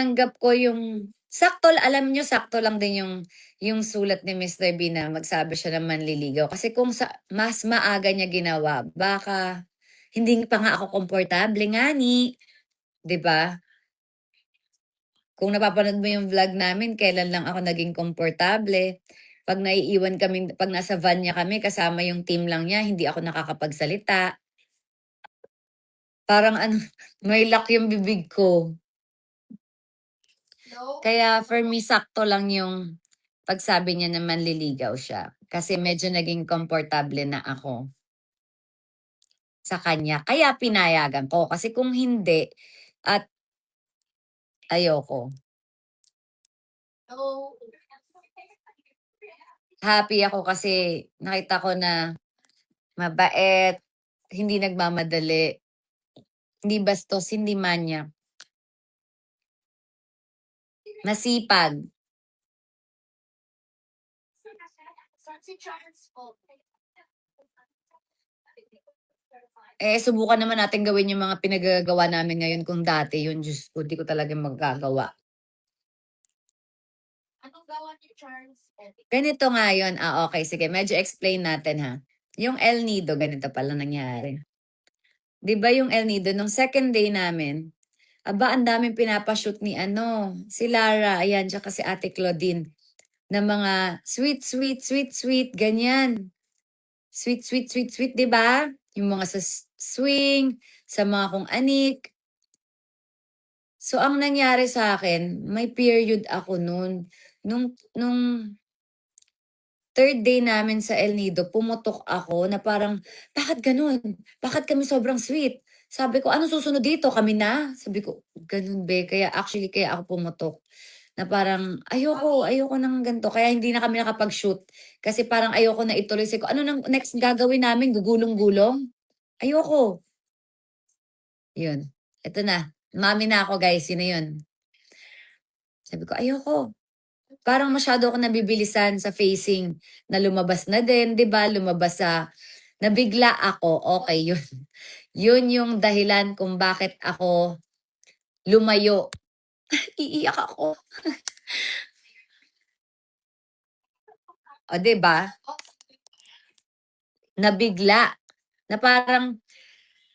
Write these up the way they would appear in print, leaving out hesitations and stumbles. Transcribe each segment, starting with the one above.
Tanggap ko yung sakto alam niyo sakto lang din yung sulat ni Mr. B na magsabi siya ng manliligaw. Kasi kung mas maaga niya ginawa, baka hindi pa nga ako komportable nga ni, 'di ba? Kung napapanood mo yung vlog namin, kailan lang ako naging komportable. 'Pag nasa van niya kami kasama yung team lang niya, hindi ako nakakapagsalita. Parang ano, may lock yung bibig ko. Kaya for me, sakto lang yung pagsabi niya na manliligaw siya. Kasi medyo naging komportable na ako sa kanya. Kaya pinayagan ko. Kasi kung hindi, at ayoko. Happy ako kasi nakita ko na mabait, hindi nagmamadali, hindi bastos, hindi manyak, masipag. Subukan naman natin gawin yung mga pinagagawa namin ngayon kung dati yun, Diyos ko, di ko talaga magagawa. Anong gawa ni Charles? Ganito nga yun. Okay, sige, medyo explain natin ha. Yung El Nido, ganito pala nangyari. Di ba yung El Nido, nung second day namin, aba, ang daming pinapashoot ni si Lara, ayan, tsaka si Ate Claudine, na mga sweet, sweet, sweet, sweet, ganyan. Sweet, sweet, sweet, sweet, di ba? Yung mga sa swing, sa mga kung anik. So, ang nangyari sa akin, may period ako noon. Nung third day namin sa El Nido, pumutok ako na parang, bakit ganun? Bakit kami sobrang sweet? Sabi ko, ano susunod dito? Kami na? Sabi ko, ganun be. Kaya actually, kaya ako pumutok. Na parang, ayoko nang ganito. Kaya hindi na kami nakapag-shoot. Kasi parang ayoko na ituloy. Sabi ko, ano nang next gagawin namin? Gugulong-gulong? Ayoko. Yun. Ito na. Mami na ako, guys. Yun na yun. Sabi ko, ayoko. Parang masyado ako nabibilisan sa facing na lumabas na din, 'di ba? Lumabas sa nabigla ako. Okay, yun. Yun yung dahilan kung bakit ako lumayo. Iiyak ako. O, 'di ba? Nabigla. Na parang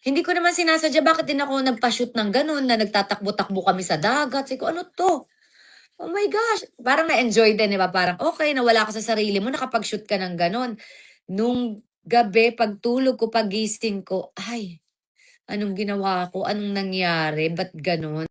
hindi ko naman sinasadya bakit din ako nagpa-shoot ng gano'n na nagtatakbo-takbo kami sa dagat. Sabi ko, ano 'to? Oh my gosh! Parang na-enjoy din, 'di ba? Parang, okay, nawala ka sa sarili mo, nakapag-shoot ka ng gano'n. Nung gabi, pagtulog ko, paggising ko, ay, anong ginawa ko? Anong nangyari? Ba't gano'n?